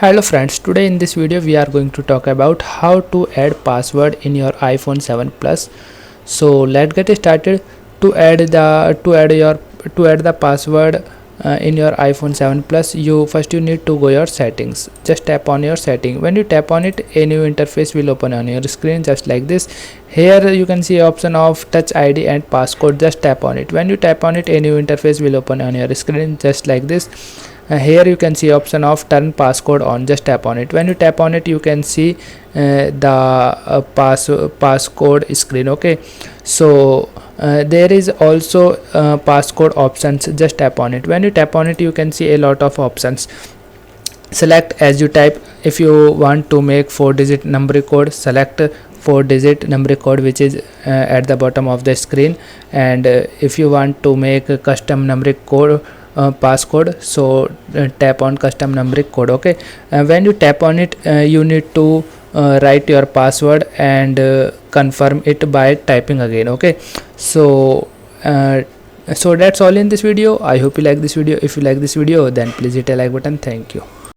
Hello friends, today in this video we are going to talk about how to add password in your iPhone 7 Plus. So let's get started. To add the password in your iPhone 7 Plus, you need to go your settings. Just tap on your setting. When you tap on it, a new interface will open on your screen just like this. Here you can see option of Touch ID and passcode. Just tap on it. When you tap on it, a new interface will open on your screen just like this. Here you can see option of turn passcode on. Just tap on it. When you tap on it, you can see the passcode screen. Okay, so there is also passcode options. Just tap on it. When you tap on it, you can see a lot of options. Select as you type. If you want to make 4-digit numeric code, select 4-digit numeric code, which is at the bottom of the screen. And if you want to make a custom numeric code passcode, so tap on custom numeric code. Okay, when you tap on it, you need to write your password and confirm it by typing again. Okay, so that's all in this video. I hope you like this video. If you like this video, then please hit a like button. Thank you.